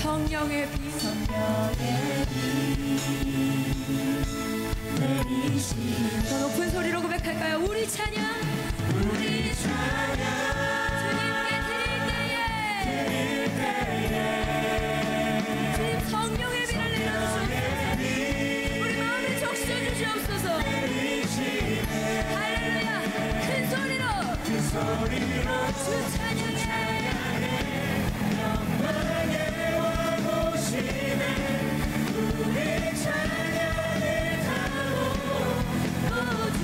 성령의 비 내리시. 더 높은 소리로 고백할까요? 우리 찬양 주님께 드릴 때에 주님 성령의 비를 내려주시옵소서. 우리 마음에 적셔 주시옵소서. 할렐루야. 큰 소리로 주 찬양해. 영광의 왕 오시네. 우리 찬양을 타고 주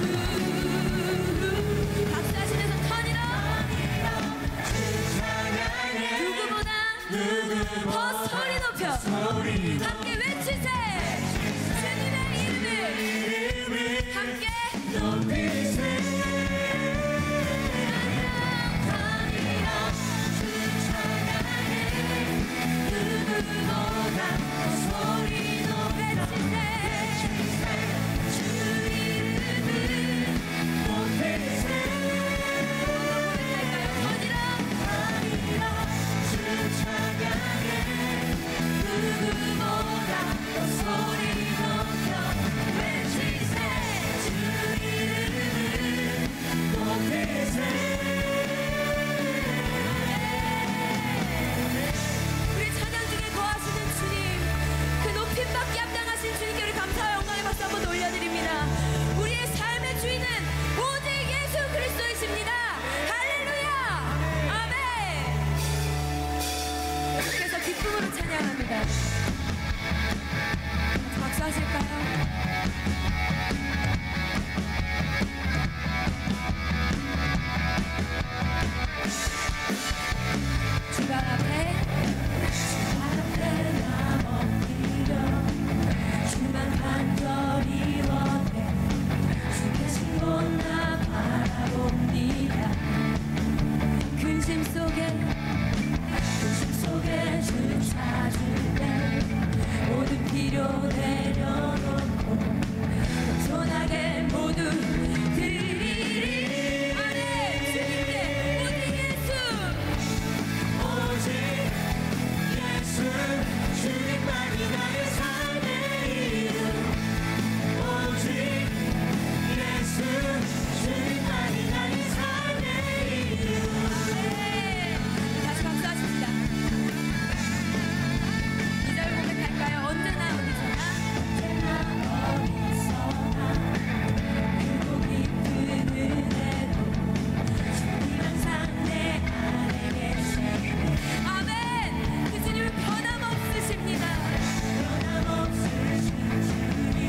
박수하시면서 턴이로 주 찬양해. 누구보다 더 소리 높여 함께 외치세. 주님의 이름을 함께 높이세. 누구보다 소리 높여주세. 주 이름을 높이세. 고백할까요? 주 찬양해. 누구보다 소리 높여 외치세. 주 이름을 높이세. 밖에 합당하신 주님께 우리 감사와 영광의 박수 한번 올려드립니다. 우리의 삶의 주인은 오직 예수 그리스도이십니다. 할렐루야. 아멘. 계속해서 기쁨으로 찬양합니다. 박수 하실까요? 주가 앞에 나 엎드려 주만 간절히 원해. 주께신 곳 나 바라봅니다. 근심 속에 주 찾을 때 모든 필요 내려놓고 겸손하게 모두 드리리. 아멘. 주님께 오직 예수 주님만이 나의 삶의 이름. 오직 예수 주님만이 나의 삶의 이름. 네. 다시 감사하십니다. 이 절 고백할까요? 언제나 어디서나 크고 깊은 은혜로 주님 항상 내 안에 계시네. 아멘. 그 주님은 변함없으십니다.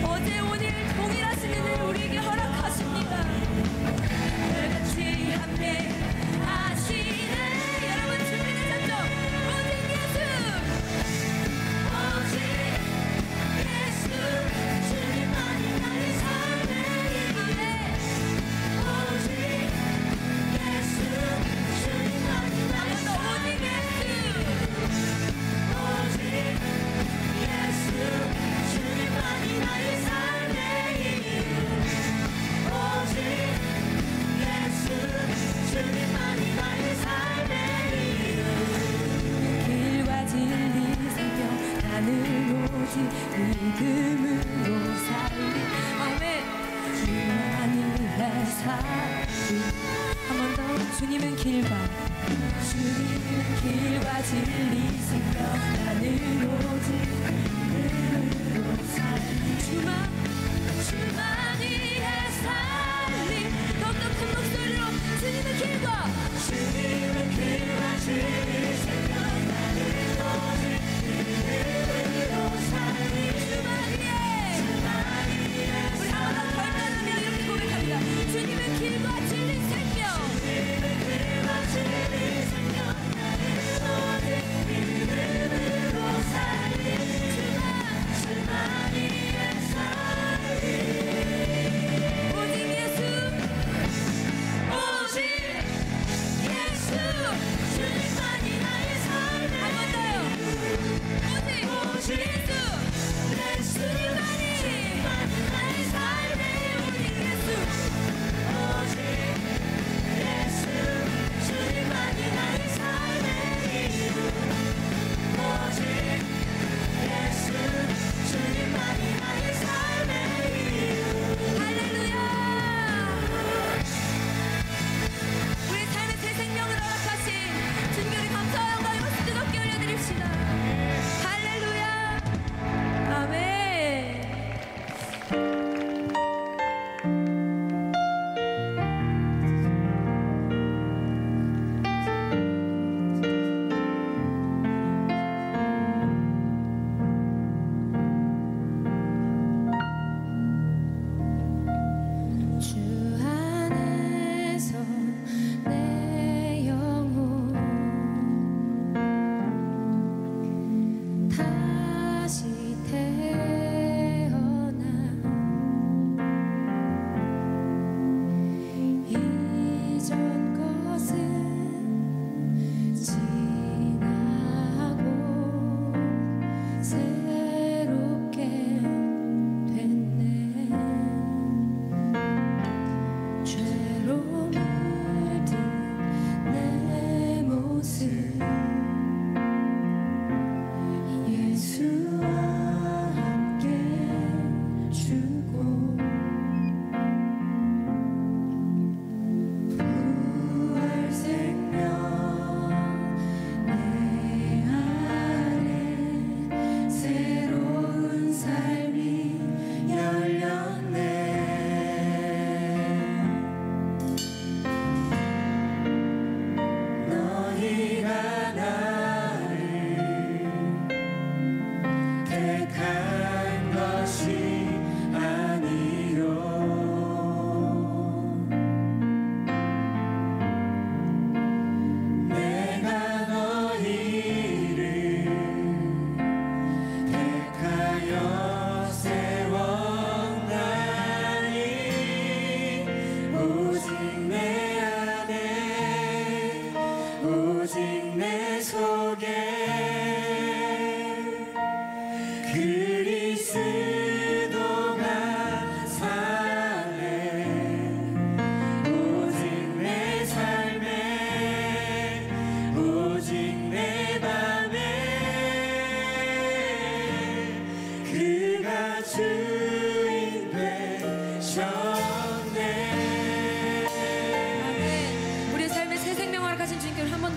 어제 오늘 동일하신 은혜를 우리에게 허락하십니다. 별같이 함께 하시네. 여러분 준비되셨죠? 오직 예수 주님만이 나의 삶의 이름. 오직 예수 주님만이 나의 삶의 이름. 오직 예수 주님만이 나의 삶의 이름. 오직 예수 주님만이 나의 삶의 이름. 길과 진리 생명 나는 오직 믿음으로 살리. 아멘. 주만이 내 삶이 한 번 더. 주님은 길과 진리 생명 나는 오직 그로 주만이 해 살림. 더욱더 큰 목소리로 주님은 길과 진리 생명 나는 오직 그로 살림. 우리 한 번 더 결단하며 이렇게 고백합니다. 주님은 길과 진리 생명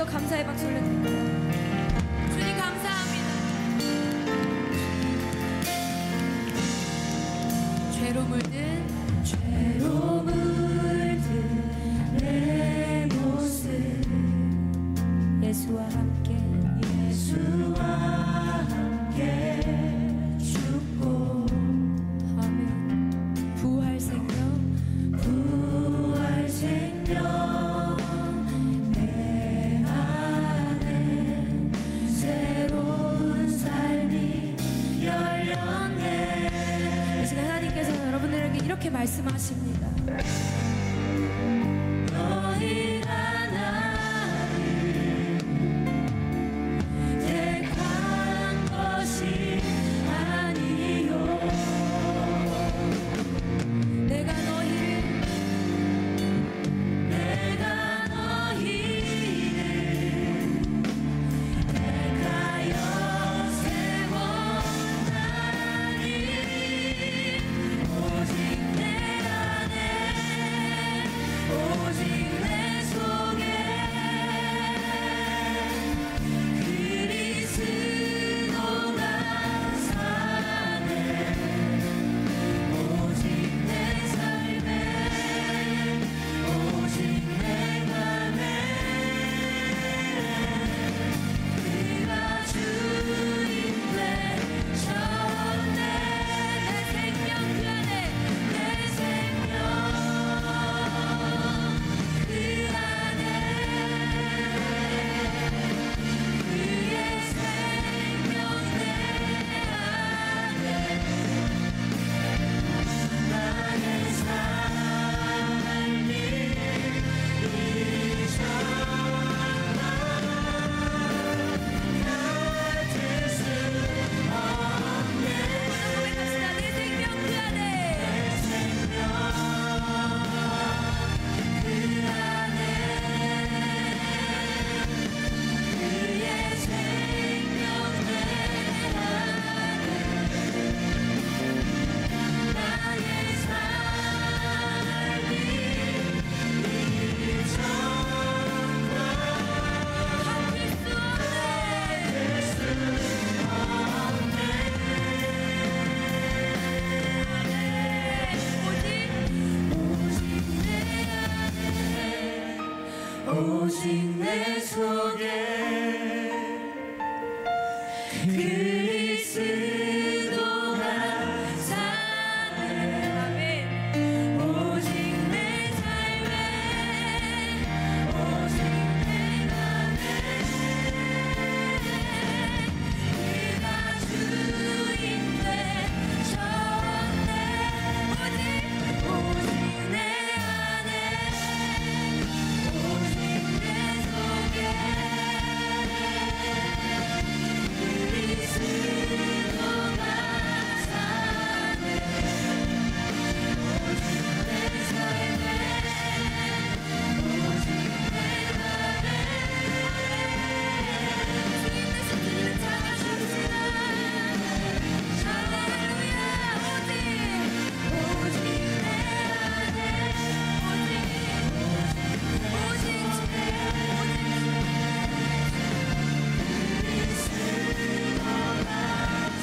감사의 박수 올려드립니다. 주님 감사합니다. 죄로 물든 내 모습 예수와 함께 죽고 아멘. 부활 생명 여러분들에게 이렇게 말씀하십니다. 너희가 나를 택한 것이 아니요 내가 너희를 택하여 세웠나니 오직 내 안에 내 속에 그리스도가 사네. 아멘. 오직 내 삶에 오직 내 맘에 그가 주인 되셨네. 오직 내 안에 오직 내 속에 그리스도가 사네. 오직 내 삶에 오직 내 맘에 주님께서 주님을 찬양하십시다. 할렐루야. 오직 내 안에 오직 주님 그리스도가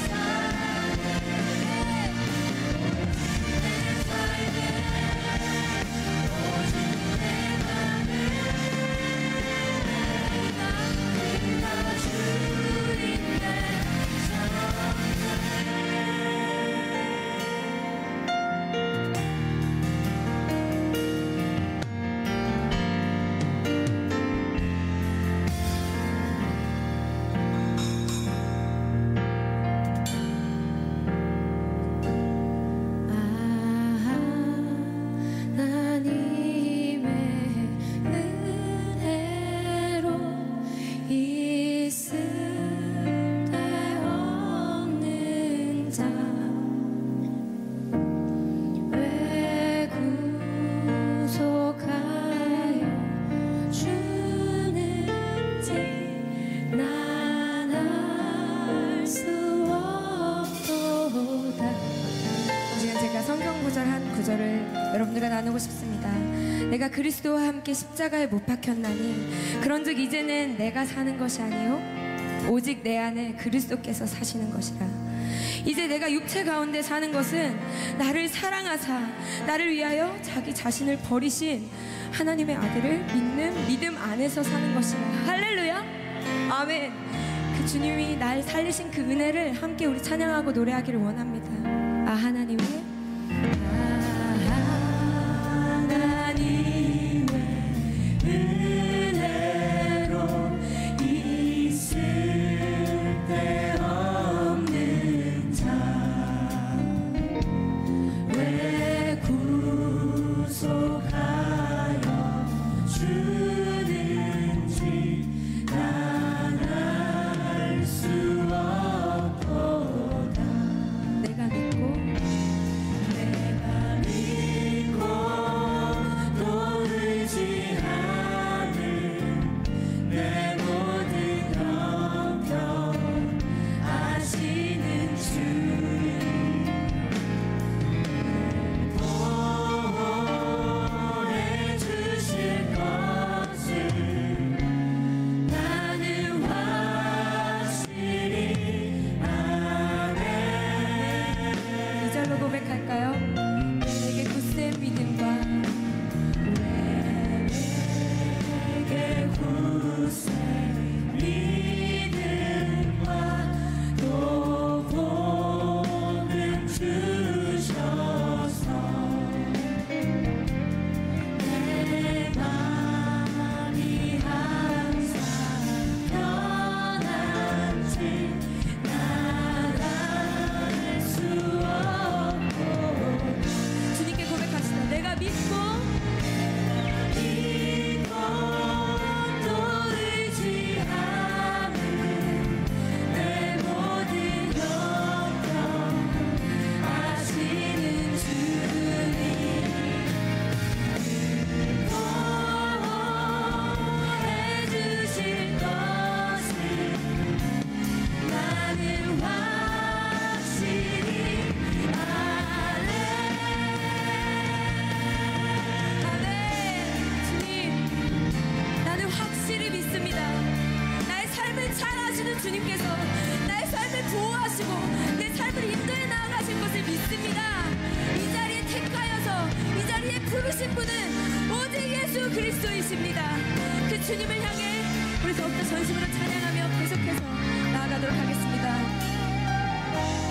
사네. 내 삶에 오직 내 맘에 그가 주인 하나님의 은혜로 있을 데 없는 자 왜 구속하여 주는지 난 알 수 없도다. 지금 제가 성경 구절 한 구절을 여러분들과 나누고 싶습니다. 내가 그리스도와 함께 십자가에 못 박혔나니 그런즉 이제는 내가 사는 것이 아니요 오직 내 안에 그리스도께서 사시는 것이라. 이제 내가 육체 가운데 사는 것은 나를 사랑하사 나를 위하여 자기 자신을 버리신 하나님의 아들을 믿는 믿음 안에서 사는 것이라. 할렐루야. 아멘. 그 주님이 날 살리신 그 은혜를 함께 우리 찬양하고 노래하기를 원합니다. 하나님의 은혜로 있을 데 없는 자 왜 구속하여 주는지 난 알 수 없도다. 내가 믿고 또 의지하는 내 모든 형편 아시는 주님 보호해 주실 것을 나는 확실히 아네. 이 절로 고백할까요? 내게 굳센 믿음과 내게 굳센 믿음과 또 복음 주셔서 내 맘이 항상 편한지 난 알 수 없고. 주님께 고백합시다. 내가 믿고 또 의지하는 내 모든 형편 아시는 주님 보호해 주실 것을 나는 확실히 아네. 아멘. 주님, 나는 확실히 믿습니다. 나의 삶을 잘 아시는 주님께서 나의 삶을 보호하시고 내 삶을 인도해 나아가실 것을 믿습니다. 이 자리에 택하여서 이 자리에 부르신 분은 오직 예수 그리스도이십니다. 그 주님을 향해 우리 더욱더 전심으로 찬양하며 계속해서 나아가도록 하겠습니다.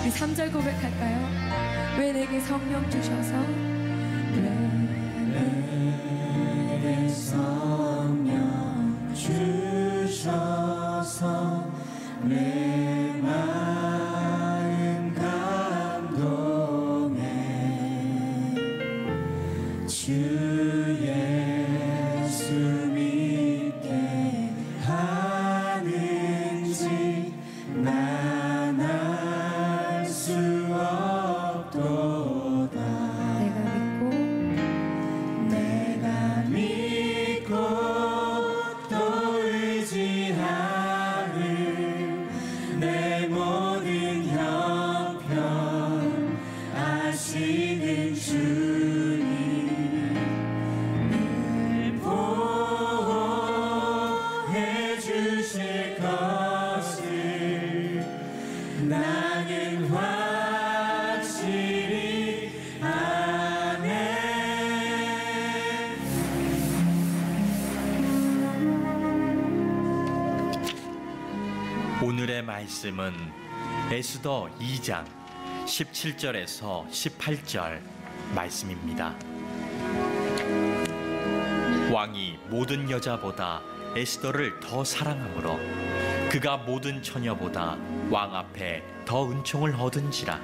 우리 3절 고백할까요? 왜 내게 성령 주셔서, 왜 내게 성령 주셔서 내 마음 감동해 주 예수 믿게 하는지 난 알 수 없도다. 내가 믿고 또 의지하는 내 모든 형편 아시는 주님 늘 보호해 주실 것을 나는 확실히 아네. 오늘의 말씀은 에스더 2장 17절에서 18절 말씀입니다. 왕이 모든 여자보다 에스더를 더 사랑하므로 그가 모든 처녀보다 왕 앞에 더 은총을 얻은지라.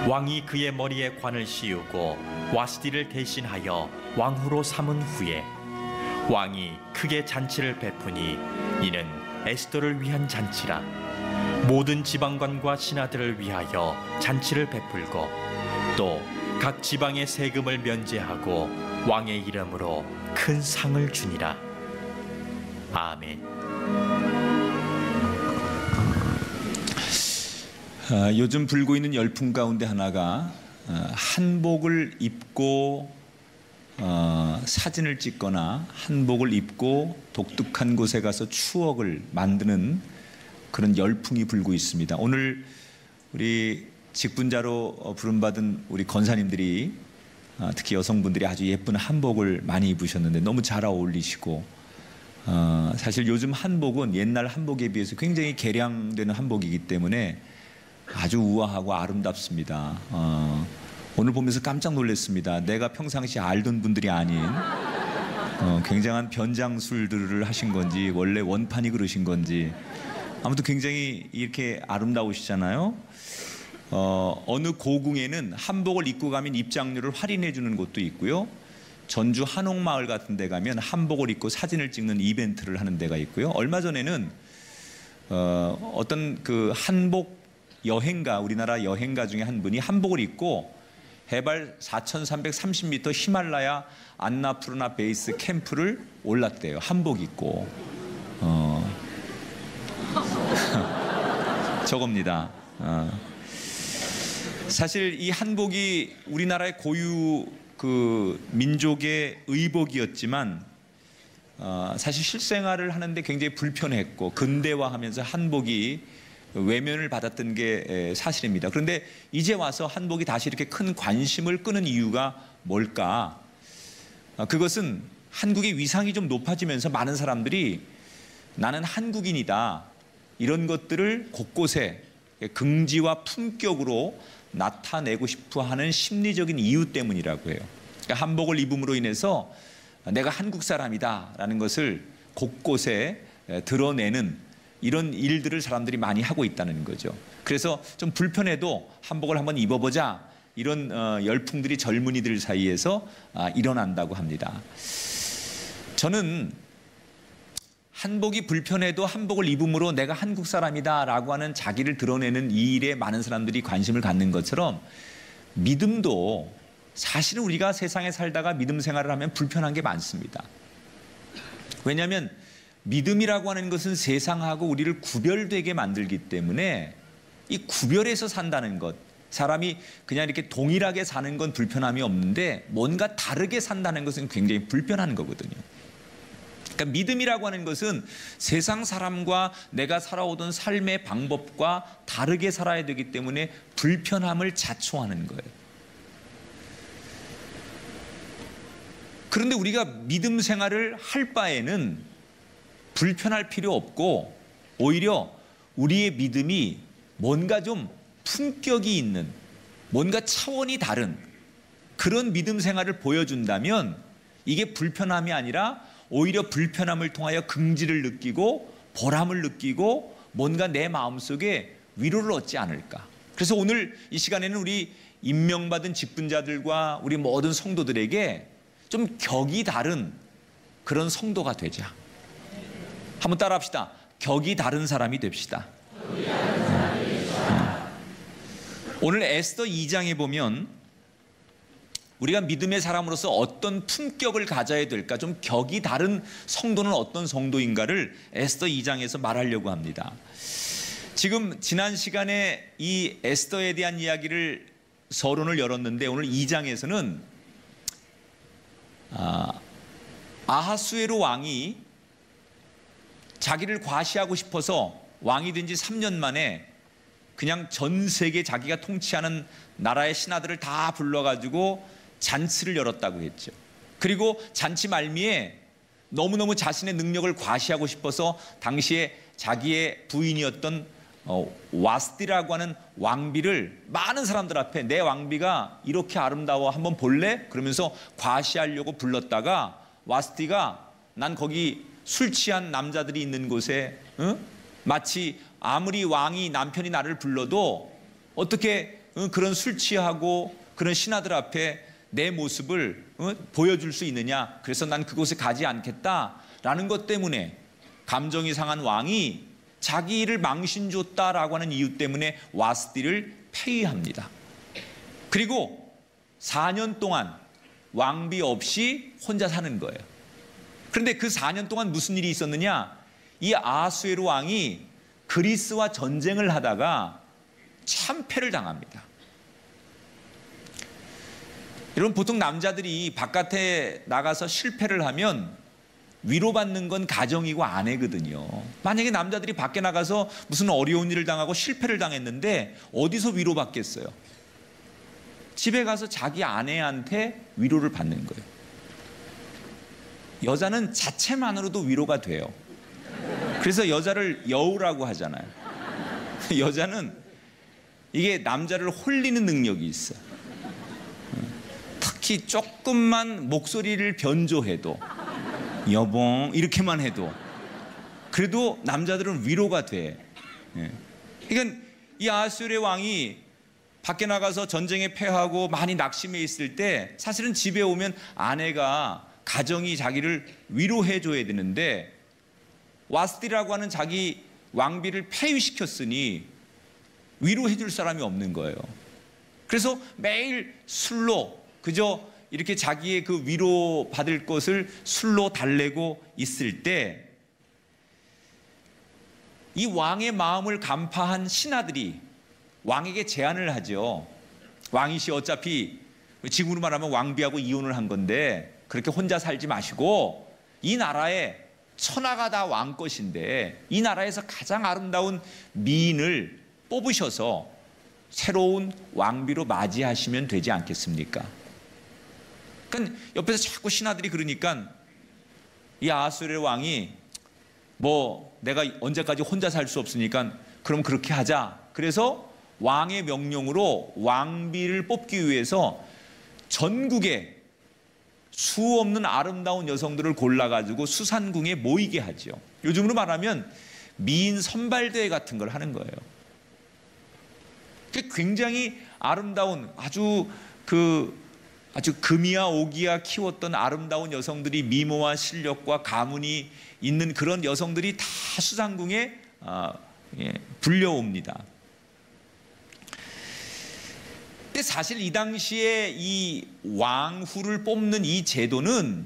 왕이 그의 머리에 관을 씌우고 와스디를 대신하여 왕후로 삼은 후에 왕이 크게 잔치를 베푸니 이는 에스더를 위한 잔치라. 모든 지방관과 신하들을 위하여 잔치를 베풀고 또 각 지방의 세금을 면제하고 왕의 이름으로 큰 상을 주니라. 아멘. 요즘 불고 있는 열풍 가운데 하나가 한복을 입고 사진을 찍거나 한복을 입고 독특한 곳에 가서 추억을 만드는 그런 열풍이 불고 있습니다. 오늘 우리 직분자로 부름받은 우리 권사님들이 특히 여성분들이 아주 예쁜 한복을 많이 입으셨는데 너무 잘 어울리시고, 사실 요즘 한복은 옛날 한복에 비해서 굉장히 개량되는 한복이기 때문에 아주 우아하고 아름답습니다. 오늘 보면서 깜짝 놀랐습니다. 내가 평상시 알던 분들이 아닌 굉장한 변장술들을 하신 건지 원래 원판이 그러신 건지 아무튼 굉장히 이렇게 아름다우시잖아요. 어느 고궁에는 한복을 입고 가면 입장료를 할인해 주는 곳도 있고요. 전주 한옥마을 같은 데 가면 한복을 입고 사진을 찍는 이벤트를 하는 데가 있고요. 얼마 전에는 어떤 그 한복 여행가, 우리나라 여행가 중에 한 분이 한복을 입고 해발 4,330m 히말라야 안나푸르나 베이스 캠프를 올랐대요. 한복 입고. 저겁니다. 사실 이 한복이 우리나라의 고유 그 민족의 의복이었지만 사실 실생활을 하는데 굉장히 불편했고 근대화하면서 한복이 외면을 받았던 게 사실입니다. 그런데 이제 와서 한복이 다시 이렇게 큰 관심을 끄는 이유가 뭘까? 그것은 한국의 위상이 좀 높아지면서 많은 사람들이 나는 한국인이다, 이런 것들을 곳곳에 긍지와 품격으로 나타내고 싶어 하는 심리적인 이유 때문이라고 해요. 그러니까 한복을 입음으로 인해서 내가 한국 사람이다 라는 것을 곳곳에 드러내는 이런 일들을 사람들이 많이 하고 있다는 거죠. 그래서 좀 불편해도 한복을 한번 입어보자, 이런 열풍들이 젊은이들 사이에서 일어난다고 합니다. 저는 한복이 불편해도 한복을 입음으로 내가 한국 사람이다 라고 하는 자기를 드러내는 이 일에 많은 사람들이 관심을 갖는 것처럼 믿음도 사실은 우리가 세상에 살다가 믿음 생활을 하면 불편한 게 많습니다. 왜냐하면 믿음이라고 하는 것은 세상하고 우리를 구별되게 만들기 때문에 이 구별해서 산다는 것, 사람이 그냥 이렇게 동일하게 사는 건 불편함이 없는데 뭔가 다르게 산다는 것은 굉장히 불편한 거거든요. 그러니까 믿음이라고 하는 것은 세상 사람과 내가 살아오던 삶의 방법과 다르게 살아야 되기 때문에 불편함을 자초하는 거예요. 그런데 우리가 믿음 생활을 할 바에는 불편할 필요 없고 오히려 우리의 믿음이 뭔가 좀 품격이 있는, 뭔가 차원이 다른 그런 믿음 생활을 보여준다면 이게 불편함이 아니라 오히려 불편함을 통하여 긍지를 느끼고 보람을 느끼고 뭔가 내 마음속에 위로를 얻지 않을까. 그래서 오늘 이 시간에는 우리 임명받은 직분자들과 우리 모든 성도들에게 좀 격이 다른 그런 성도가 되자. 한번 따라합시다. 격이 다른 사람이 됩시다. 오늘 에스더 2장에 보면 우리가 믿음의 사람으로서 어떤 품격을 가져야 될까, 좀 격이 다른 성도는 어떤 성도인가를 에스더 2장에서 말하려고 합니다. 지금 지난 시간에 이 에스더에 대한 이야기를 서론을 열었는데 오늘 2장에서는 아하수에로 왕이 자기를 과시하고 싶어서 왕이 된 지 3년 만에 그냥 전 세계 자기가 통치하는 나라의 신하들을 다 불러가지고 잔치를 열었다고 했죠. 그리고 잔치 말미에 너무너무 자신의 능력을 과시하고 싶어서 당시에 자기의 부인이었던 와스티라고 하는 왕비를 많은 사람들 앞에 내 왕비가 이렇게 아름다워 한번 볼래? 그러면서 과시하려고 불렀다가 와스티가 난 거기 술 취한 남자들이 있는 곳에 마치 아무리 왕이 남편이 나를 불러도 어떻게 그런 술 취하고 그런 신하들 앞에 내 모습을 보여줄 수 있느냐. 그래서 난 그곳에 가지 않겠다라는 것 때문에 감정이 상한 왕이 자기 일을 망신 줬다라고 하는 이유 때문에 와스티를 폐위합니다. 그리고 4년 동안 왕비 없이 혼자 사는 거예요. 그런데 그 4년 동안 무슨 일이 있었느냐? 이 아하수에로 왕이 그리스와 전쟁을 하다가 참패를 당합니다. 여러분, 보통 남자들이 바깥에 나가서 실패를 하면 위로받는 건 가정이고 아내거든요. 만약에 남자들이 밖에 나가서 무슨 어려운 일을 당하고 실패를 당했는데 어디서 위로받겠어요? 집에 가서 자기 아내한테 위로를 받는 거예요. 여자는 자체만으로도 위로가 돼요. 그래서 여자를 여우라고 하잖아요. 여자는 이게 남자를 홀리는 능력이 있어. 특히 조금만 목소리를 변조해도 여봉 이렇게만 해도 그래도 남자들은 위로가 돼. 그러니까 이 아하수에로 왕이 밖에 나가서 전쟁에 패하고 많이 낙심해 있을 때 사실은 집에 오면 아내가 가정이 자기를 위로해 줘야 되는데 와스티라고 하는 자기 왕비를 폐위시켰으니 위로해 줄 사람이 없는 거예요. 그래서 매일 술로 그저 이렇게 자기의 그 위로 받을 것을 술로 달래고 있을 때 이 왕의 마음을 간파한 신하들이 왕에게 제안을 하죠. 왕이시 어차피 지금으로 말하면 왕비하고 이혼을 한 건데 그렇게 혼자 살지 마시고 이 나라에 천하가 다 왕 것인데 이 나라에서 가장 아름다운 미인을 뽑으셔서 새로운 왕비로 맞이하시면 되지 않겠습니까? 그러니까 옆에서 자꾸 신하들이 그러니까 이 아하수에로 왕이 뭐 내가 언제까지 혼자 살 수 없으니까 그럼 그렇게 하자. 그래서 왕의 명령으로 왕비를 뽑기 위해서 전국에 수 없는 아름다운 여성들을 골라가지고 수산궁에 모이게 하죠. 요즘으로 말하면 미인 선발대회 같은 걸 하는 거예요. 굉장히 아름다운 아주 금이야 오기야 키웠던 아름다운 여성들이 미모와 실력과 가문이 있는 그런 여성들이 다 수산궁에 불려옵니다. 근데 사실 이 당시에 이 왕후를 뽑는 이 제도는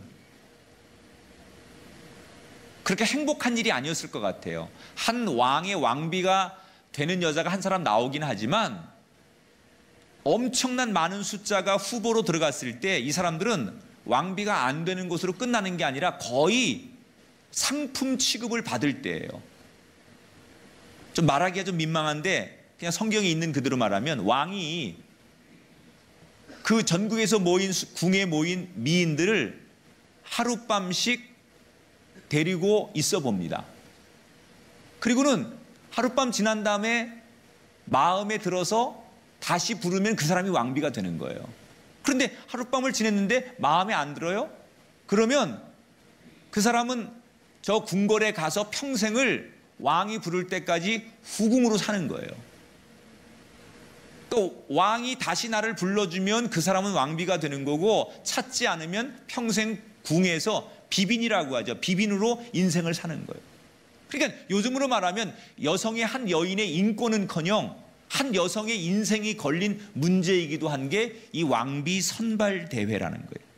그렇게 행복한 일이 아니었을 것 같아요. 한 왕의 왕비가 되는 여자가 한 사람 나오긴 하지만 엄청난 많은 숫자가 후보로 들어갔을 때 이 사람들은 왕비가 안 되는 것으로 끝나는 게 아니라 거의 상품 취급을 받을 때예요. 좀 말하기가 좀 민망한데 그냥 성경에 있는 그대로 말하면 왕이 그 전국에서 모인 궁에 모인 미인들을 하룻밤씩 데리고 있어 봅니다. 그리고는 하룻밤 지난 다음에 마음에 들어서 다시 부르면 그 사람이 왕비가 되는 거예요. 그런데 하룻밤을 지냈는데 마음에 안 들어요? 그러면 그 사람은 저 궁궐에 가서 평생을 왕이 부를 때까지 후궁으로 사는 거예요. 또 왕이 다시 나를 불러주면 그 사람은 왕비가 되는 거고, 찾지 않으면 평생 궁에서 비빈이라고 하죠. 비빈으로 인생을 사는 거예요. 그러니까 요즘으로 말하면 여성의 한 여인의 인권은커녕 한 여성의 인생이 걸린 문제이기도 한 게 이 왕비 선발 대회라는 거예요.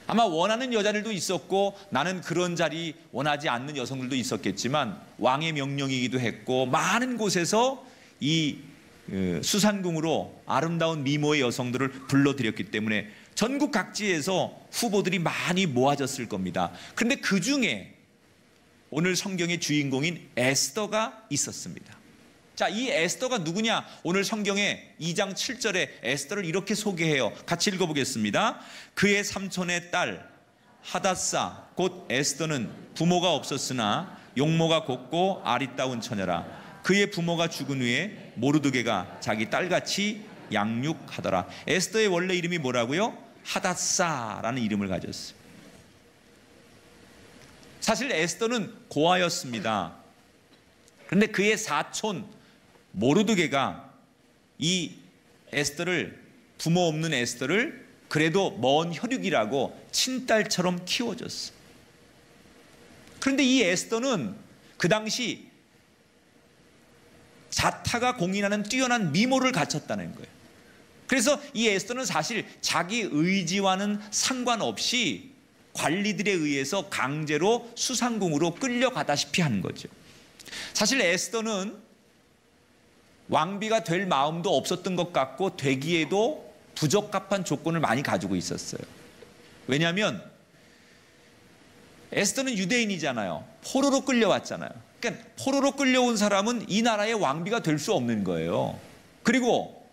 아마 원하는 여자들도 있었고 나는 그런 자리 원하지 않는 여성들도 있었겠지만 왕의 명령이기도 했고, 많은 곳에서 이 수산궁으로 아름다운 미모의 여성들을 불러들였기 때문에 전국 각지에서 후보들이 많이 모아졌을 겁니다. 그런데 그 중에 오늘 성경의 주인공인 에스더가 있었습니다. 자, 이 에스더가 누구냐? 오늘 성경의 2장 7절에 에스더를 이렇게 소개해요. 같이 읽어보겠습니다. 그의 삼촌의 딸 하닷사 곧 에스더는 부모가 없었으나 용모가 곱고 아리따운 처녀라. 그의 부모가 죽은 후에 모르드게가 자기 딸같이 양육하더라. 에스더의 원래 이름이 뭐라고요? 하닷사라는 이름을 가졌어요. 사실 에스더는 고아였습니다. 그런데 그의 사촌 모르드게가 이 에스더를, 부모 없는 에스더를 그래도 먼 혈육이라고 친딸처럼 키워줬어요. 그런데 이 에스더는 그 당시 자타가 공인하는 뛰어난 미모를 갖췄다는 거예요. 그래서 이 에스더는 사실 자기 의지와는 상관없이 관리들에 의해서 강제로 수상궁으로 끌려가다시피 한 거죠. 사실 에스더는 왕비가 될 마음도 없었던 것 같고 되기에도 부적합한 조건을 많이 가지고 있었어요. 왜냐하면 에스더는 유대인이잖아요. 포로로 끌려왔잖아요. 그러니까 포로로 끌려온 사람은 이 나라의 왕비가 될 수 없는 거예요. 그리고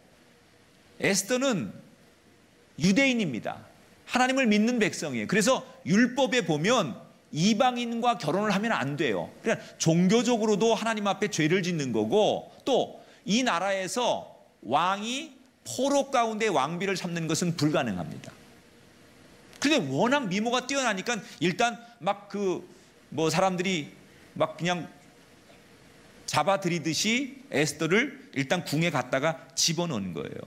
에스더는 유대인입니다. 하나님을 믿는 백성이에요. 그래서 율법에 보면 이방인과 결혼을 하면 안 돼요. 그러니까 종교적으로도 하나님 앞에 죄를 짓는 거고, 또 이 나라에서 왕이 포로 가운데 왕비를 삼는 것은 불가능합니다. 그런데 워낙 미모가 뛰어나니까 일단 막 사람들이 막 그냥 잡아들이듯이 에스더를 일단 궁에 갔다가 집어넣은 거예요.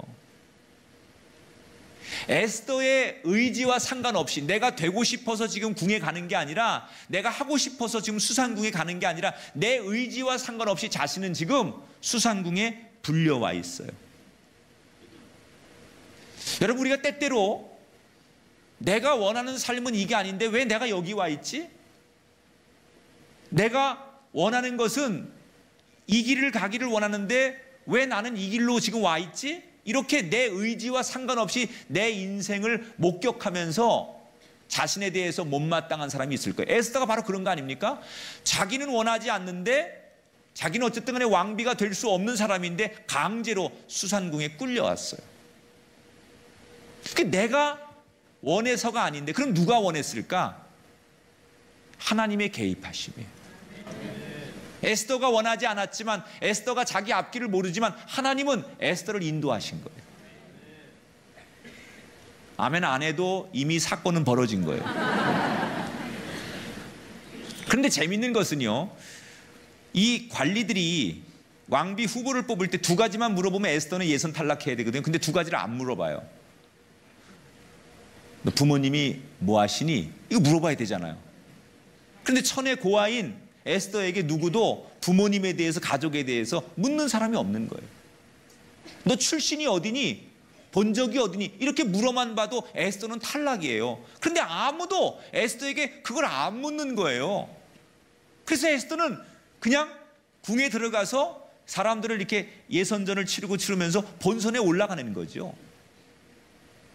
에스더의 의지와 상관없이 내가 되고 싶어서 지금 궁에 가는 게 아니라, 내가 하고 싶어서 지금 수산궁에 가는 게 아니라 내 의지와 상관없이 자신은 지금 수산궁에 불려와 있어요. 여러분, 우리가 때때로 내가 원하는 삶은 이게 아닌데 왜 내가 여기 와 있지? 내가 원하는 것은 이 길을 가기를 원하는데 왜 나는 이 길로 지금 와 있지? 이렇게 내 의지와 상관없이 내 인생을 목격하면서 자신에 대해서 못마땅한 사람이 있을 거예요. 에스더가 바로 그런 거 아닙니까? 자기는 원하지 않는데, 자기는 어쨌든 간에 왕비가 될 수 없는 사람인데 강제로 수산궁에 끌려왔어요. 그러니까 내가 원해서가 아닌데 그럼 누가 원했을까? 하나님의 개입하심이에요. 에스더가 원하지 않았지만, 에스더가 자기 앞길을 모르지만 하나님은 에스더를 인도하신 거예요. 아멘 안 해도 이미 사건은 벌어진 거예요. 그런데 재밌는 것은요, 이 관리들이 왕비 후보를 뽑을 때 두 가지만 물어보면 에스더는 예선 탈락해야 되거든요. 근데 두 가지를 안 물어봐요. 너 부모님이 뭐 하시니? 이거 물어봐야 되잖아요. 그런데 천의 고아인 에스더에게 누구도 부모님에 대해서, 가족에 대해서 묻는 사람이 없는 거예요. 너 출신이 어디니? 본 적이 어디니? 이렇게 물어만 봐도 에스더는 탈락이에요. 그런데 아무도 에스더에게 그걸 안 묻는 거예요. 그래서 에스더는 그냥 궁에 들어가서 사람들을 이렇게 예선전을 치르면서 본선에 올라가는 거죠.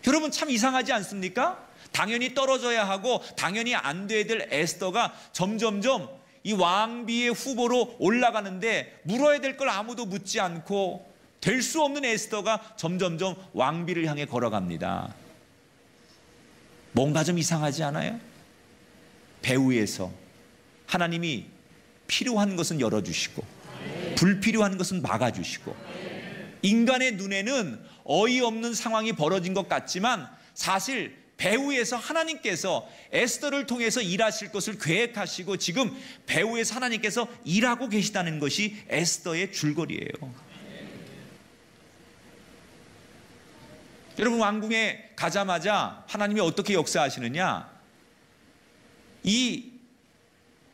여러분, 참 이상하지 않습니까? 당연히 떨어져야 하고 당연히 안 돼야 될 에스더가 점점점 이 왕비의 후보로 올라가는데 물어야 될 걸 아무도 묻지 않고 될 수 없는 에스더가 점점점 왕비를 향해 걸어갑니다. 뭔가 좀 이상하지 않아요? 배후에서 하나님이 필요한 것은 열어주시고 불필요한 것은 막아주시고, 인간의 눈에는 어이없는 상황이 벌어진 것 같지만 사실 배후에서 하나님께서 에스더를 통해서 일하실 것을 계획하시고 지금 배후에서 하나님께서 일하고 계시다는 것이 에스더의 줄거리예요. 여러분, 왕궁에 가자마자 하나님이 어떻게 역사하시느냐? 이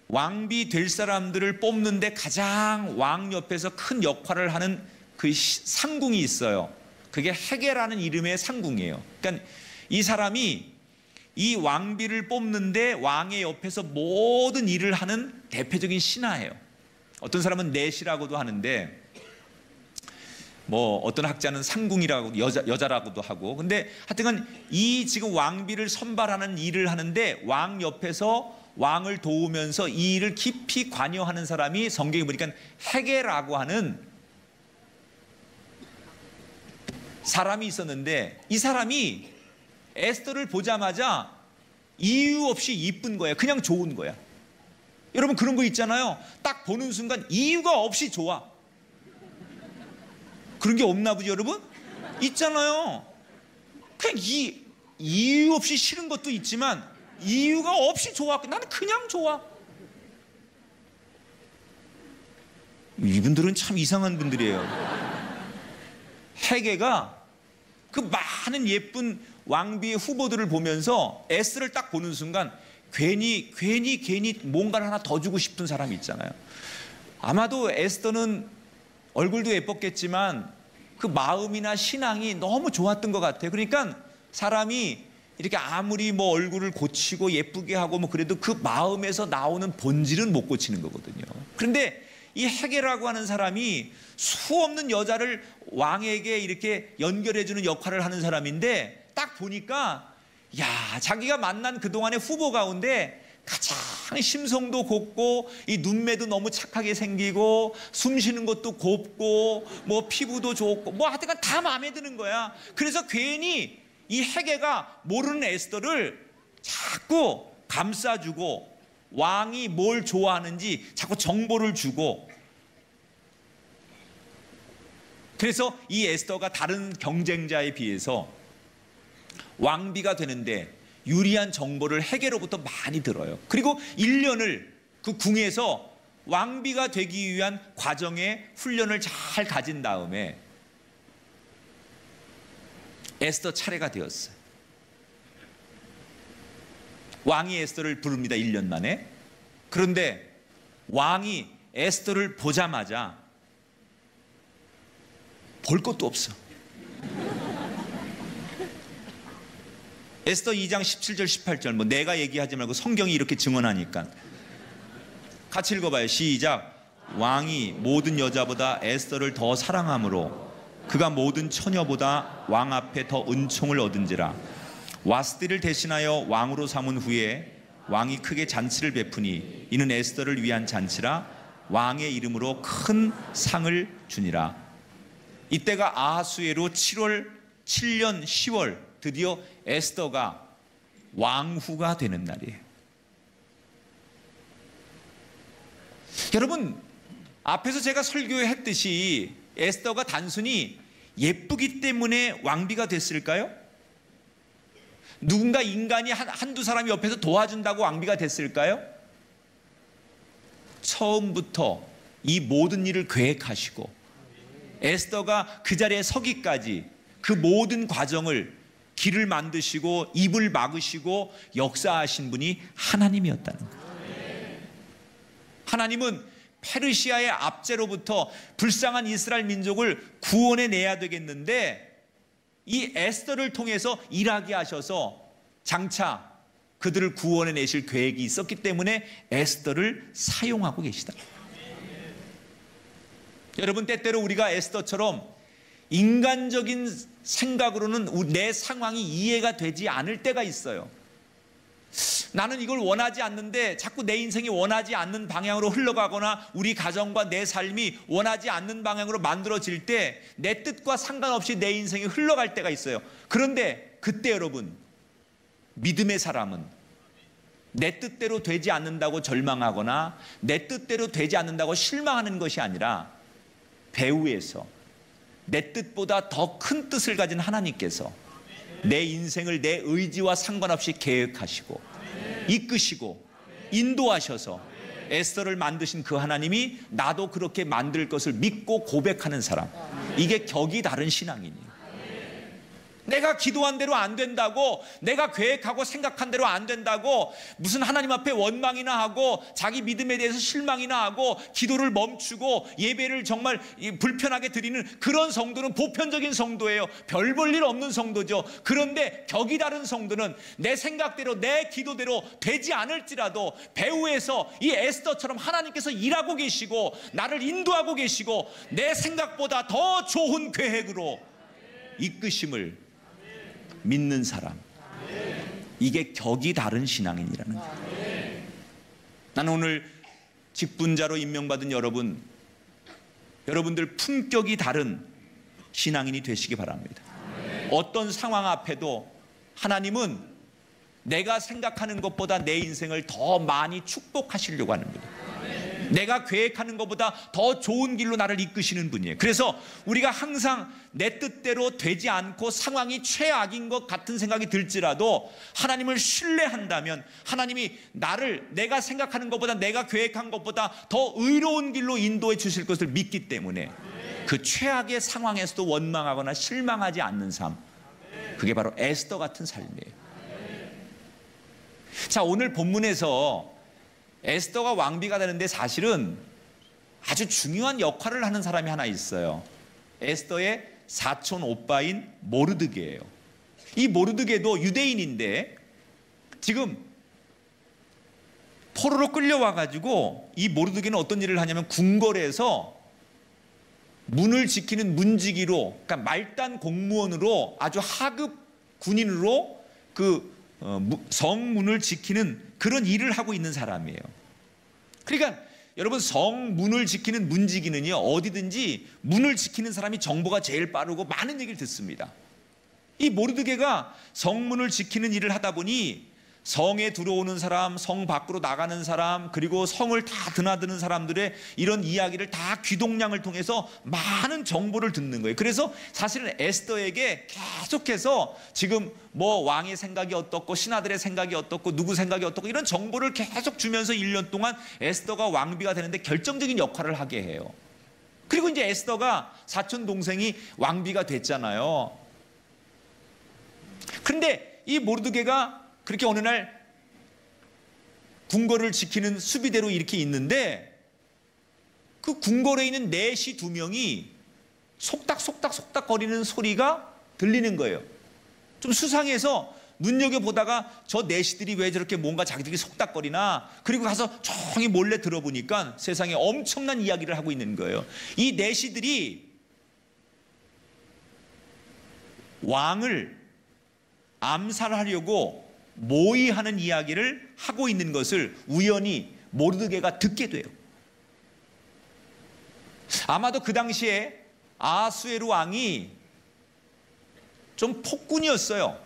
왕비 될 사람들을 뽑는데 가장 왕 옆에서 큰 역할을 하는 그 상궁이 있어요. 그게 헤게라는 이름의 상궁이에요. 그러니까 이 사람이 이 왕비를 뽑는데 왕의 옆에서 모든 일을 하는 대표적인 신하예요. 어떤 사람은 넷이라고도 하는데, 뭐 어떤 학자는 상궁이라고, 여자라고도 하고. 근데 하여튼 이 지금 왕비를 선발하는 일을 하는데 왕 옆에서 왕을 도우면서 이 일을 깊이 관여하는 사람이 성경에 보니까 헤게라고 하는 사람이 있었는데, 이 사람이 에스더를 보자마자 이유 없이 이쁜 거야. 그냥 좋은 거야. 여러분, 그런 거 있잖아요. 딱 보는 순간 이유가 없이 좋아. 그런 게 없나 보죠, 여러분? 있잖아요. 그냥 이유 없이 싫은 것도 있지만 이유가 없이 좋아. 나는 그냥 좋아. 이분들은 참 이상한 분들이에요. 헤게가 그 많은 예쁜 왕비의 후보들을 보면서 에스더를 딱 보는 순간 괜히 뭔가를 하나 더 주고 싶은 사람이 있잖아요. 아마도 에스더는 얼굴도 예뻤겠지만 그 마음이나 신앙이 너무 좋았던 것 같아요. 그러니까 사람이 이렇게 아무리 뭐 얼굴을 고치고 예쁘게 하고 뭐 그래도 그 마음에서 나오는 본질은 못 고치는 거거든요. 그런데 이 헤게라고 하는 사람이 수없는 여자를 왕에게 이렇게 연결해주는 역할을 하는 사람인데, 딱 보니까 야, 자기가 만난 그동안의 후보 가운데 가장 심성도 곱고 이 눈매도 너무 착하게 생기고 숨 쉬는 것도 곱고 뭐 피부도 좋고 뭐 하여튼 다 마음에 드는 거야. 그래서 괜히 이 헤게가 모르는 에스더를 자꾸 감싸주고 왕이 뭘 좋아하는지 자꾸 정보를 주고, 그래서 이 에스더가 다른 경쟁자에 비해서 왕비가 되는데 유리한 정보를 헤게로부터 많이 들어요. 그리고 1년을 그 궁에서 왕비가 되기 위한 과정의 훈련을 잘 가진 다음에 에스더 차례가 되었어요. 왕이 에스더를 부릅니다. 1년 만에. 그런데 왕이 에스더를 보자마자 볼 것도 없어. 에스더 2장 17절 18절 뭐 내가 얘기하지 말고 성경이 이렇게 증언하니까 같이 읽어봐요. 시작. 왕이 모든 여자보다 에스더를 더 사랑함으로 그가 모든 처녀보다 왕 앞에 더 은총을 얻은지라. 와스디를 대신하여 왕으로 삼은 후에 왕이 크게 잔치를 베푸니 이는 에스더를 위한 잔치라. 왕의 이름으로 큰 상을 주니라. 이때가 아하수에로 7년 10월 드디어 에스더가 왕후가 되는 날이에요. 여러분, 앞에서 제가 설교했듯이 에스더가 단순히 예쁘기 때문에 왕비가 됐을까요? 누군가 인간이 한두 사람이 옆에서 도와준다고 왕비가 됐을까요? 처음부터 이 모든 일을 계획하시고 에스더가 그 자리에 서기까지 그 모든 과정을 길을 만드시고 입을 막으시고 역사하신 분이 하나님이었다는 거예요. 하나님은 페르시아의 압제로부터 불쌍한 이스라엘 민족을 구원해내야 되겠는데 이 에스더를 통해서 일하게 하셔서 장차 그들을 구원해내실 계획이 있었기 때문에 에스더를 사용하고 계시다. 여러분, 때때로 우리가 에스더처럼 인간적인 생각으로는 내 상황이 이해가 되지 않을 때가 있어요. 나는 이걸 원하지 않는데 자꾸 내 인생이 원하지 않는 방향으로 흘러가거나 우리 가정과 내 삶이 원하지 않는 방향으로 만들어질 때 내 뜻과 상관없이 내 인생이 흘러갈 때가 있어요. 그런데 그때 여러분, 믿음의 사람은 내 뜻대로 되지 않는다고 절망하거나 내 뜻대로 되지 않는다고 실망하는 것이 아니라 배후에서 내 뜻보다 더 큰 뜻을 가진 하나님께서 내 인생을 내 의지와 상관없이 계획하시고 이끄시고 인도하셔서 에스더를 만드신 그 하나님이 나도 그렇게 만들 것을 믿고 고백하는 사람, 이게 격이 다른 신앙이에요. 내가 기도한 대로 안 된다고, 내가 계획하고 생각한 대로 안 된다고 무슨 하나님 앞에 원망이나 하고 자기 믿음에 대해서 실망이나 하고 기도를 멈추고 예배를 정말 불편하게 드리는 그런 성도는 보편적인 성도예요. 별 볼 일 없는 성도죠. 그런데 격이 다른 성도는 내 생각대로 내 기도대로 되지 않을지라도 배후에서 이 에스더처럼 하나님께서 일하고 계시고 나를 인도하고 계시고 내 생각보다 더 좋은 계획으로 이끄심을 믿는 사람, 이게 격이 다른 신앙인이라는 거예요. 나는 오늘 직분자로 임명받은 여러분들 품격이 다른 신앙인이 되시기 바랍니다. 어떤 상황 앞에도 하나님은 내가 생각하는 것보다 내 인생을 더 많이 축복하시려고 하는 분이에요. 내가 계획하는 것보다 더 좋은 길로 나를 이끄시는 분이에요. 그래서 우리가 항상 내 뜻대로 되지 않고 상황이 최악인 것 같은 생각이 들지라도 하나님을 신뢰한다면 하나님이 나를 내가 생각하는 것보다 내가 계획한 것보다 더 의로운 길로 인도해 주실 것을 믿기 때문에 그 최악의 상황에서도 원망하거나 실망하지 않는 삶, 그게 바로 에스더 같은 삶이에요. 자, 오늘 본문에서 에스더가 왕비가 되는데 사실은 아주 중요한 역할을 하는 사람이 하나 있어요. 에스더의 사촌 오빠인 모르드게예요. 이 모르드게도 유대인인데 지금 포로로 끌려와가지고 이 모르드게는 어떤 일을 하냐면 궁궐에서 문을 지키는 문지기로, 그러니까 말단 공무원으로 아주 하급 군인으로 그 성문을 지키는 그런 일을 하고 있는 사람이에요. 그러니까 여러분, 성문을 지키는 문지기는요, 어디든지 문을 지키는 사람이 정보가 제일 빠르고 많은 얘기를 듣습니다. 이 모르드게가 성문을 지키는 일을 하다 보니 성에 들어오는 사람, 성 밖으로 나가는 사람, 그리고 성을 다 드나드는 사람들의 이런 이야기를 다 귀동량을 통해서 많은 정보를 듣는 거예요. 그래서 사실은 에스더에게 계속해서 지금 뭐 왕의 생각이 어떻고 신하들의 생각이 어떻고 누구 생각이 어떻고 이런 정보를 계속 주면서 1년 동안 에스더가 왕비가 되는데 결정적인 역할을 하게 해요. 그리고 이제 에스더가 사촌 동생이 왕비가 됐잖아요. 그런데 이 모르드게가 그렇게 어느 날 궁궐을 지키는 수비대로 이렇게 있는데 그 궁궐에 있는 내시 2명이 속닥속닥 거리는 소리가 들리는 거예요. 좀 수상해서 눈여겨보다가 저 내시들이 왜 저렇게 뭔가 자기들이 속닥거리나, 그리고 가서 조용히 몰래 들어보니까 세상에 엄청난 이야기를 하고 있는 거예요. 이 내시들이 왕을 암살하려고 모의하는 이야기를 하고 있는 것을 우연히 모르드게가 듣게 돼요. 아마도 그 당시에 아하수에로 왕이 좀 폭군이었어요.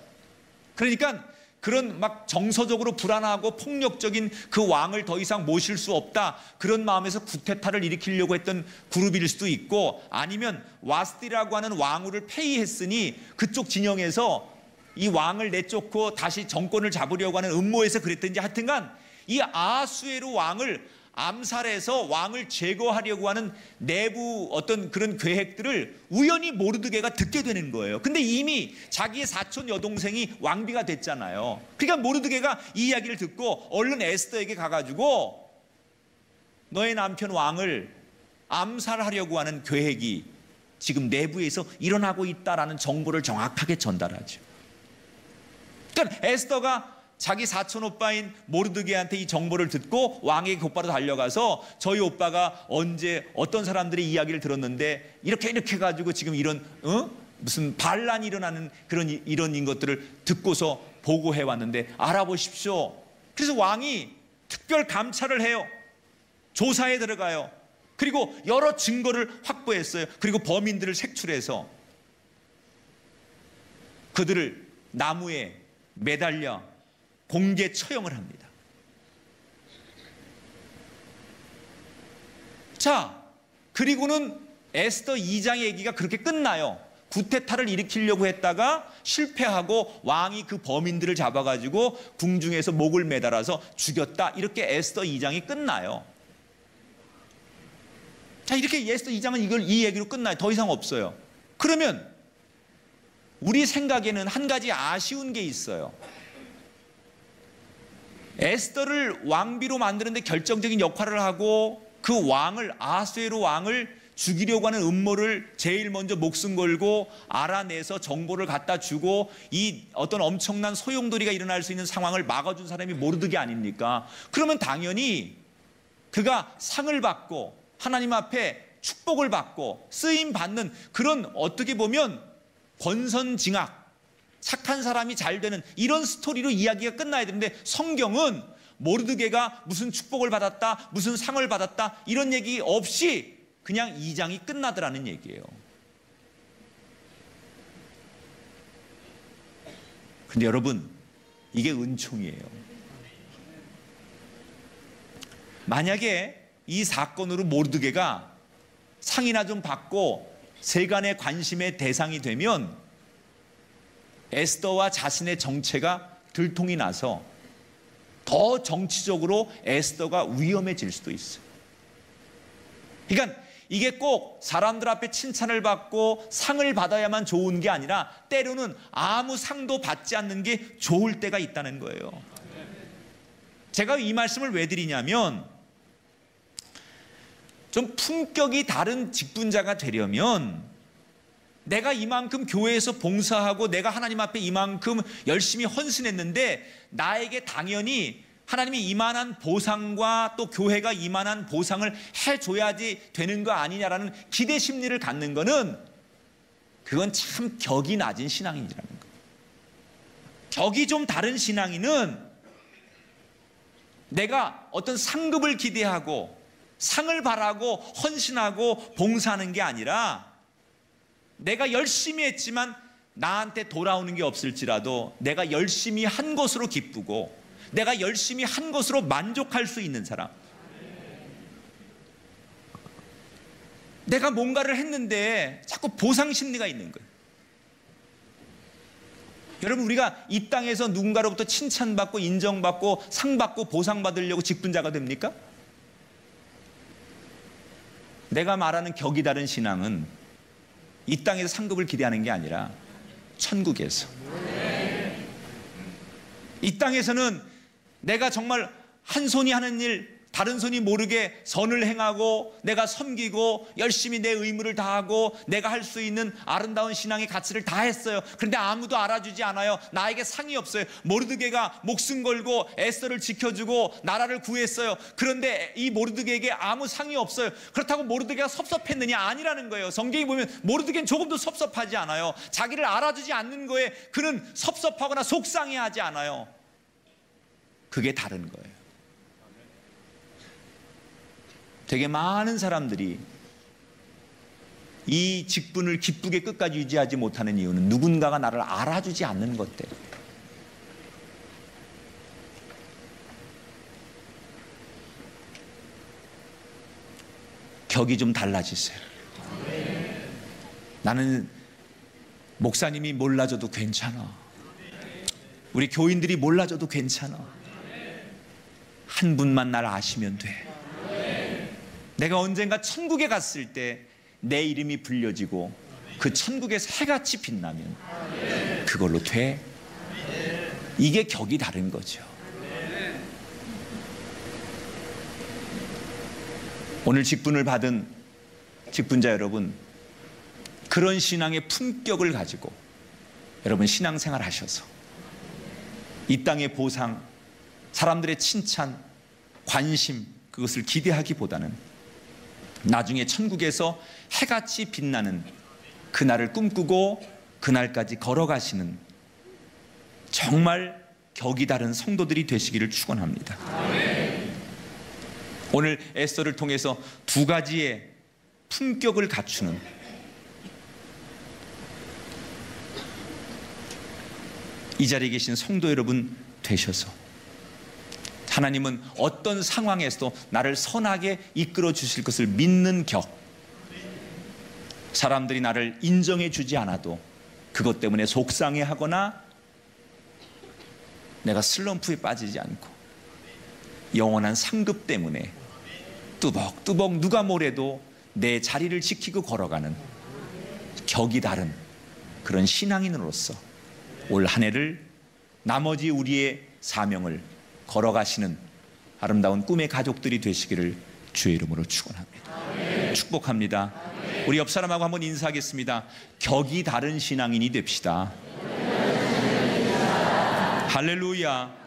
그러니까 그런 막 정서적으로 불안하고 폭력적인 그 왕을 더 이상 모실 수 없다, 그런 마음에서 쿠데타를 일으키려고 했던 그룹일 수도 있고, 아니면 와스디라고 하는 왕후를 폐위했으니 그쪽 진영에서 이 왕을 내쫓고 다시 정권을 잡으려고 하는 음모에서 그랬든지, 하여튼간 이 아하수에로 왕을 암살해서 왕을 제거하려고 하는 내부 어떤 그런 계획들을 우연히 모르드게가 듣게 되는 거예요. 근데 이미 자기의 사촌 여동생이 왕비가 됐잖아요. 그러니까 모르드게가 이 이야기를 듣고 얼른 에스더에게 가가지고 너의 남편 왕을 암살하려고 하는 계획이 지금 내부에서 일어나고 있다라는 정보를 정확하게 전달하죠. 그러니까 에스더가 자기 사촌 오빠인 모르드게한테 이 정보를 듣고 왕에게 곧바로 달려가서 저희 오빠가 언제 어떤 사람들의 이야기를 들었는데 이렇게 해가지고 지금 이런 무슨 반란이 일어나는 그런 이런 것들을 듣고서 보고해 왔는데 알아보십시오. 그래서 왕이 특별 감찰을 해요. 조사에 들어가요. 그리고 여러 증거를 확보했어요. 그리고 범인들을 색출해서 그들을 나무에 매달려 공개 처형을 합니다. 자, 그리고는 에스더 2장의 얘기가 그렇게 끝나요. 구테타를 일으키려고 했다가 실패하고 왕이 그 범인들을 잡아가지고 궁중에서 목을 매달아서 죽였다. 이렇게 에스더 2장이 끝나요. 자, 이렇게 에스더 2장은 이 얘기로 끝나요. 더 이상 없어요. 그러면 우리 생각에는 한 가지 아쉬운 게 있어요. 에스더를 왕비로 만드는데 결정적인 역할을 하고 그 왕을, 아하수에로 왕을 죽이려고 하는 음모를 제일 먼저 목숨 걸고 알아내서 정보를 갖다 주고 이 어떤 엄청난 소용돌이가 일어날 수 있는 상황을 막아준 사람이 모르드게 아닙니까? 그러면 당연히 그가 상을 받고 하나님 앞에 축복을 받고 쓰임 받는 그런, 어떻게 보면 권선징악, 착한 사람이 잘 되는 이런 스토리로 이야기가 끝나야 되는데, 성경은 모르드게가 무슨 축복을 받았다, 무슨 상을 받았다 이런 얘기 없이 그냥 2장이 끝나더라는 얘기예요. 근데 여러분, 이게 은총이에요. 만약에 이 사건으로 모르드게가 상이나 좀 받고 세간의 관심의 대상이 되면 에스더와 자신의 정체가 들통이 나서 더 정치적으로 에스더가 위험해질 수도 있어요. 그러니까 이게 꼭 사람들 앞에 칭찬을 받고 상을 받아야만 좋은 게 아니라 때로는 아무 상도 받지 않는 게 좋을 때가 있다는 거예요. 제가 이 말씀을 왜 드리냐면, 좀 품격이 다른 직분자가 되려면 내가 이만큼 교회에서 봉사하고 내가 하나님 앞에 이만큼 열심히 헌신했는데 나에게 당연히 하나님이 이만한 보상과 또 교회가 이만한 보상을 해줘야지 되는 거 아니냐라는 기대 심리를 갖는 거는, 그건 참 격이 낮은 신앙인이라는 거예요. 격이 좀 다른 신앙인은 내가 어떤 상급을 기대하고 상을 바라고 헌신하고 봉사하는 게 아니라, 내가 열심히 했지만 나한테 돌아오는 게 없을지라도 내가 열심히 한 것으로 기쁘고 내가 열심히 한 것으로 만족할 수 있는 사람. 내가 뭔가를 했는데 자꾸 보상 심리가 있는 거예요. 여러분, 우리가 이 땅에서 누군가로부터 칭찬받고 인정받고 상받고 보상받으려고 직분자가 됩니까? 내가 말하는 격이 다른 신앙은 이 땅에서 상급을 기대하는 게 아니라 천국에서, 이 땅에서는 내가 정말 한 손이 하는 일 다른 손이 모르게 선을 행하고 내가 섬기고 열심히 내 의무를 다하고 내가 할 수 있는 아름다운 신앙의 가치를 다했어요. 그런데 아무도 알아주지 않아요. 나에게 상이 없어요. 모르드게가 목숨 걸고 에스더를 지켜주고 나라를 구했어요. 그런데 이 모르드게에게 아무 상이 없어요. 그렇다고 모르드게가 섭섭했느냐? 아니라는 거예요. 성경에 보면 모르드게는 조금도 섭섭하지 않아요. 자기를 알아주지 않는 거에 그는 섭섭하거나 속상해하지 않아요. 그게 다른 거예요. 되게 많은 사람들이 이 직분을 기쁘게 끝까지 유지하지 못하는 이유는 누군가가 나를 알아주지 않는 것 때문에. 격이 좀 달라지세요. 나는 목사님이 몰라줘도 괜찮아. 우리 교인들이 몰라줘도 괜찮아. 한 분만 날 아시면 돼. 내가 언젠가 천국에 갔을 때 내 이름이 불려지고 그 천국에서 해같이 빛나면 그걸로 돼. 이게 격이 다른 거죠. 오늘 직분을 받은 직분자 여러분, 그런 신앙의 품격을 가지고 여러분 신앙생활 하셔서 이 땅의 보상, 사람들의 칭찬, 관심, 그것을 기대하기보다는 나중에 천국에서 해같이 빛나는 그날을 꿈꾸고 그날까지 걸어가시는 정말 격이 다른 성도들이 되시기를 축원합니다. 오늘 에스더를 통해서 두 가지의 품격을 갖추는 이 자리에 계신 성도 여러분 되셔서 하나님은 어떤 상황에서도 나를 선하게 이끌어 주실 것을 믿는 격, 사람들이 나를 인정해 주지 않아도 그것 때문에 속상해하거나 내가 슬럼프에 빠지지 않고 영원한 상급 때문에 뚜벅뚜벅 누가 뭐래도 내 자리를 지키고 걸어가는 격이 다른 그런 신앙인으로서 올 한 해를 나머지 우리의 사명을 걸어가시는 아름다운 꿈의 가족들이 되시기를 주의 이름으로 축원합니다. 축복합니다. 우리 옆 사람하고 한번 인사하겠습니다. 격이 다른 신앙인이 됩시다. 할렐루야.